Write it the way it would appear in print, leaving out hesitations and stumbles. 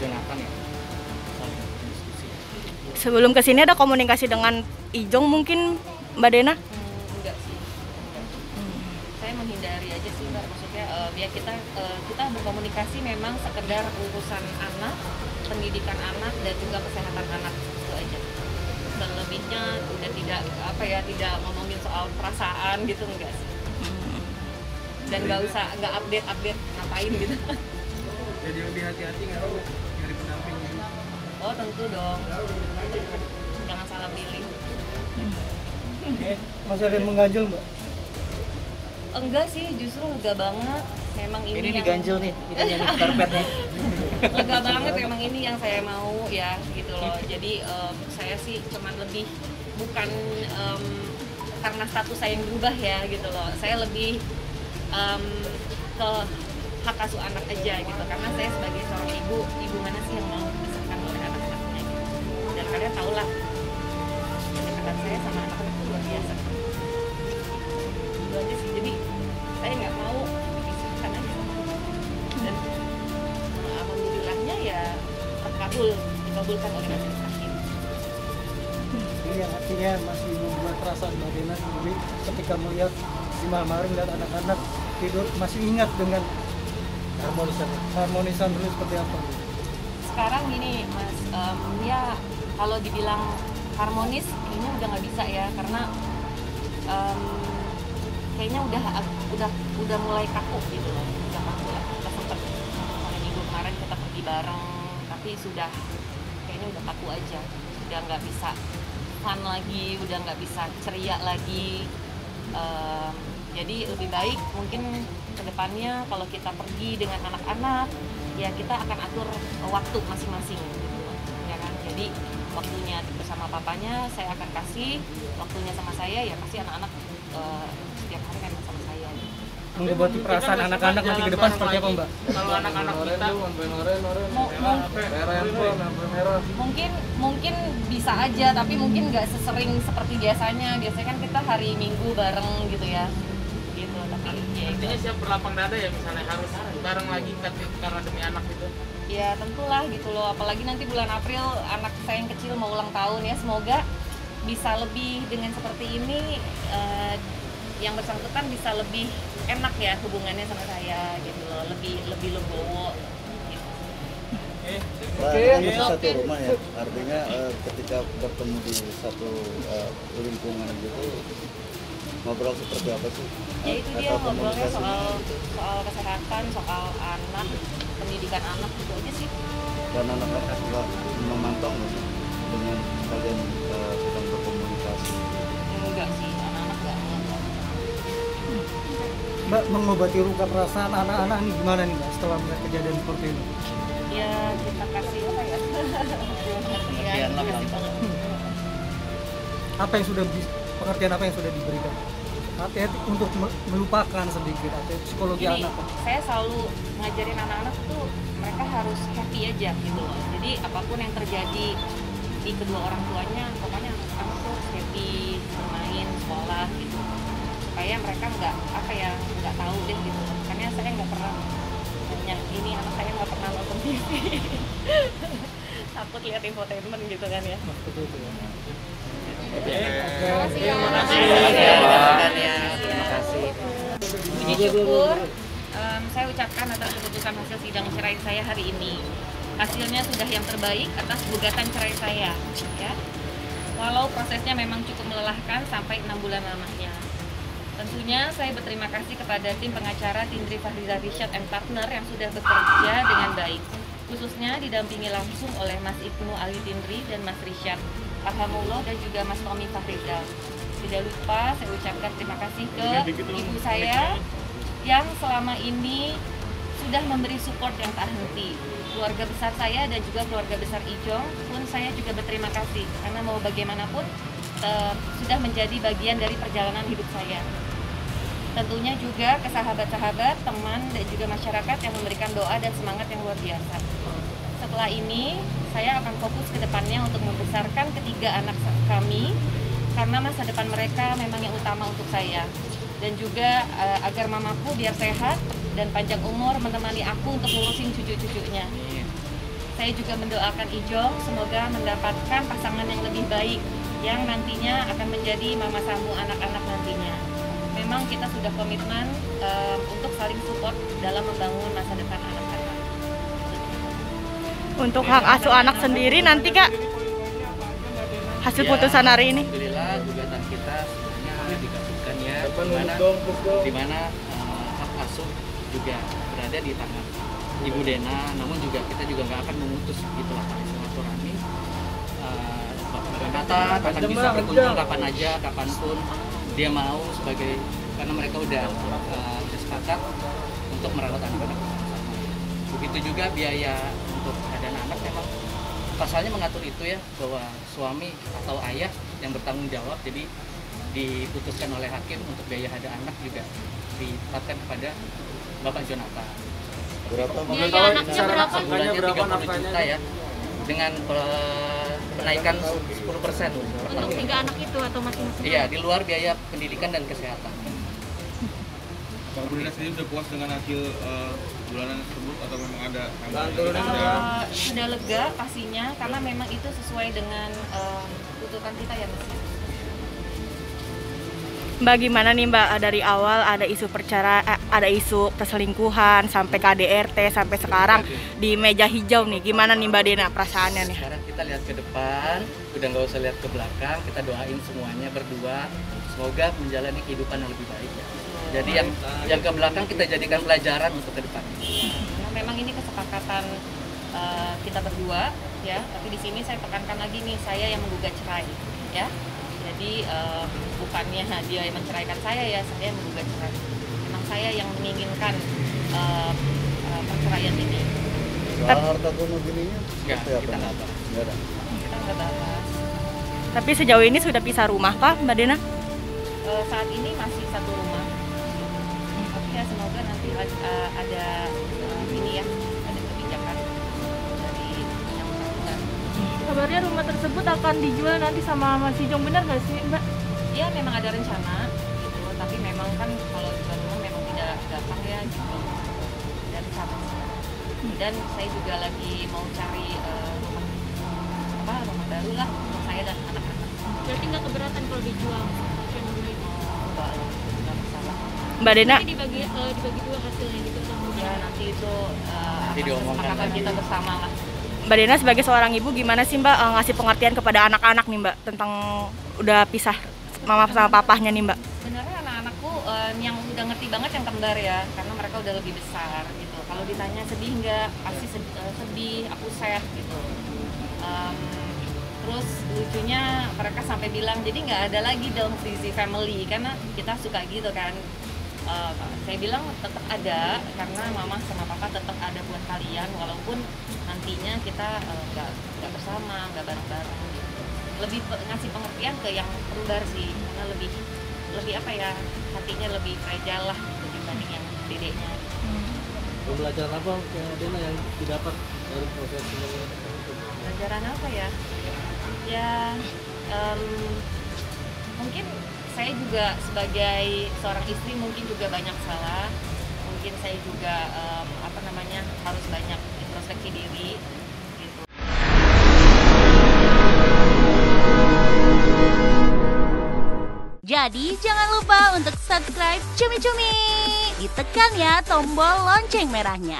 Jonathan ya. Diskusi. Sebelum kesini ada komunikasi dengan Ijong mungkin Mbak Dena? Enggak sih. Saya menghindari aja sih Mbak, maksudnya biar kita berkomunikasi memang sekedar urusan anak, pendidikan anak dan juga kesehatan anak, itu aja. Selebihnya udah tidak ngomongin soal perasaan gitu, enggak sih. Dan nggak update ngapain gitu. Jadi lebih hati-hati nggak Bu nyari pendamping ini? Oh tentu dong, jangan salah pilih. Masih ada yang mengganjal Mbak? Enggak sih, justru lega banget. Memang ini yang diganjel nih, kita nyanyi karpet nih. lega banget, memang ini yang saya mau ya gitu loh. Jadi saya sih cuman lebih bukan karena status saya yang berubah ya gitu loh. Saya lebih ke hak asuh anak aja gitu, karena saya sebagai seorang ibu mana sih yang mau dibesarkan oleh anak-anaknya gitu. Dan kalian tau lah kedekatan saya sama anak-anak itu luar biasa itu aja sih. Jadi saya nggak mau dipisahkan aja sama anak. Dan alhamdulillahnya ya dikabulkan oleh majelis hakim. Ini yang artinya masih membuat perasaan Mbak Dena sendiri ketika melihat si Maharing dan anak-anak tidur, masih ingat dengan harmonisan dulu seperti apa? Sekarang gini Mas, ya kalau dibilang harmonis kayaknya udah nggak bisa ya, karena kayaknya udah mulai kaku gitu loh, udah kaku lah. Kita sempet kemarin minggu kemarin kita pergi bareng, tapi sudah kayaknya udah kaku aja, sudah nggak bisa fun lagi, udah nggak bisa ceria lagi. Jadi lebih baik mungkin kedepannya kalau kita pergi dengan anak-anak ya kita akan atur waktu masing-masing gitu ya kan. Jadi waktunya bersama papanya saya akan kasih, waktunya sama saya ya pasti anak-anak setiap hari kan sama saya gitu. Mengobati perasaan anak-anak nanti ke depan seperti apa Mbak? Kalau anak-anak kita mungkin bisa aja, tapi mungkin nggak sesering seperti biasanya. Biasanya kan kita hari Minggu bareng gitu ya. Gitu, tapi ya intinya siap berlapang dada ya, misalnya harus bareng lagi karena demi anak gitu. ya tentulah gitu loh, apalagi nanti bulan April anak saya yang kecil mau ulang tahun ya, semoga bisa lebih dengan seperti ini, yang bersangkutan bisa lebih enak ya hubungannya sama saya gitu loh, lebih legowo gitu. Ini satu rumah ya, artinya ketika bertemu di satu lingkungan gitu ngobrol seperti apa sih? Ya itu dia ngobrolnya soal kesehatan, soal anak, pendidikan anak gitu aja sih. Dan anak-anak juga memantau nggak sih dengan kalian sedang berkomunikasi? Enggak sih, anak-anak enggak memantau. Mbak, mengobati luka perasaan anak-anak ini gimana nih Mbak setelah melihat kejadian seperti ini? Ya kita kasih apa ya? Pengertian lah, kasih pengertian. Apa yang sudah pengertian apa yang sudah diberikan? Hati-hati untuk melupakan sedikit atau psikologi Jadi, anak. saya selalu ngajarin anak-anak tuh mereka harus happy aja gitu loh. Jadi apapun yang terjadi di kedua orang tuanya, pokoknya anak tuh harus happy, bermain, sekolah gitu. Supaya mereka nggak tahu deh gitu. Makanya saya nggak pernah ini anak saya nggak pernah nonton TV. Takut lihat infotainment gitu kan ya. Seperti itu ya. Terima kasih ya. Terima kasih. Puji syukur saya ucapkan atas keputusan hasil sidang cerai saya hari ini. Hasilnya sudah yang terbaik atas gugatan cerai saya ya. Walau prosesnya memang cukup melelahkan sampai 6 bulan lamanya. Tentunya saya berterima kasih kepada tim pengacara Tindri Fahriza Rishad and Partner yang sudah bekerja dengan baik, khususnya didampingi langsung oleh Mas Ibnu Ali Tindri dan Mas Rishad Alhamdulillah dan juga Mas Tommy Fahriza. Tidak lupa saya ucapkan terima kasih ke ibu saya yang selama ini sudah memberi support yang tak henti. Keluarga besar saya dan juga keluarga besar Ijong pun saya juga berterima kasih karena mau bagaimanapun sudah menjadi bagian dari perjalanan hidup saya. Tentunya juga ke sahabat-sahabat, teman dan juga masyarakat yang memberikan doa dan semangat yang luar biasa. Setelah ini saya akan fokus ke depannya untuk membesarkan ketiga anak kami karena masa depan mereka memang yang utama untuk saya, dan juga agar mamaku biar sehat dan panjang umur menemani aku untuk ngurusin cucu-cucunya. Saya juga mendoakan Ijong semoga mendapatkan pasangan yang lebih baik yang nantinya akan menjadi mama samu anak-anak nantinya. Memang kita sudah komitmen untuk saling support dalam membangun masa depan anak-anak. Untuk hak asuh anak sendiri nanti Kak, hasil putusan hari ini. Alhamdulillah gugatan kita sebenarnya dikabulkan ya, di mana hak asuh juga berada di tangan Ibu Dena, namun juga kita juga nggak akan memutus gitulah tali silaturahmi. Kata akan bisa berkunjung kapan aja, kapanpun dia mau karena mereka udah sepakat untuk merawat anak-anak bersama. Begitu juga biaya untuk ada anak memang pasalnya mengatur itu ya, bahwa suami atau ayah yang bertanggung jawab, jadi diputuskan oleh hakim untuk biaya ada anak juga ditetapkan kepada Bapak Jonathan. Berapa? Biaya anaknya berapa? Bulannya 30 juta ya, dengan penaikan 10% Untuk 3 anak itu atau masing-masing? Iya, di luar biaya pendidikan dan kesehatan. Pak Bu Dena sendiri sudah puas dengan hasil bulanan tersebut atau memang ada Sudah lega pastinya karena memang itu sesuai dengan tuntutan kita ya Mas. Mbak gimana nih Mbak, dari awal ada isu ada isu perselingkuhan sampai KDRT sampai sekarang di meja hijau nih, gimana nih Mbak Dena perasaannya nih? Sekarang kita lihat ke depan, udah nggak usah lihat ke belakang, kita doain semuanya berdua semoga menjalani kehidupan yang lebih baik ya. Jadi yang ke belakang kita jadikan pelajaran untuk ke depan. Nah, memang ini kesepakatan kita berdua ya, tapi di sini saya tekankan lagi nih, saya yang menggugat cerai ya. Jadi bukannya dia yang menceraikan saya ya, saya yang menggugat cerai. Memang saya yang menginginkan perceraian ini. Soal harta gono gininya Enggak, seperti apa? kita nggak tahu. Nggak ada. Kita nggak bahas. Tapi sejauh ini sudah pisah rumah kah Mbak Dena? Saat ini masih satu rumah. Tapi ya semoga nanti ada ini ya, ada kebijakan dari yang bersangkutan. Kabarnya rumah tersebut akan dijual nanti sama Mas Ijong, benar nggak sih Mbak? Ya memang ada rencana gitu, tapi memang kan kalau jual rumah memang tidak gampang ya gitu. Dan dan saya juga lagi mau cari rumah baru lah untuk saya dan anak-anak. Berarti nggak keberatan kalau dijual? Enggak masalah. Mbak Dena, Dibagi dua hasilnya gitu sama Ya nanti itu diomongkan kesepakatan lagi. kita bersama lah. Mbak Dena sebagai seorang ibu gimana sih Mbak ngasih pengertian kepada anak-anak nih Mbak tentang udah pisah mama sama papahnya nih Mbak? Sebenarnya anak-anakku yang udah ngerti banget yang kembar ya, karena mereka udah lebih besar gitu. Kalau ditanya sedih nggak, pasti sedih, aku sad gitu. Terus lucunya mereka sampai bilang jadi nggak ada lagi dong sisi family, karena kita suka gitu kan. Saya bilang tetap ada karena mama sama papa tetap ada buat kalian walaupun nantinya kita nggak bersama, nggak bareng-bareng gitu. Lebih ngasih pengertian ke yang kembar sih, karena lebih apa ya, hatinya lebih fragile lah gitu, dibanding yang dedeknya. Pembelajaran apa Dena yang didapat dari proses ini? Pelajaran apa ya? Ya mungkin saya juga sebagai seorang istri mungkin juga banyak salah. Mungkin saya juga harus banyak introspeksi diri gitu. Jadi jangan lupa untuk subscribe Cumi Cumi. Ditekan ya tombol lonceng merahnya.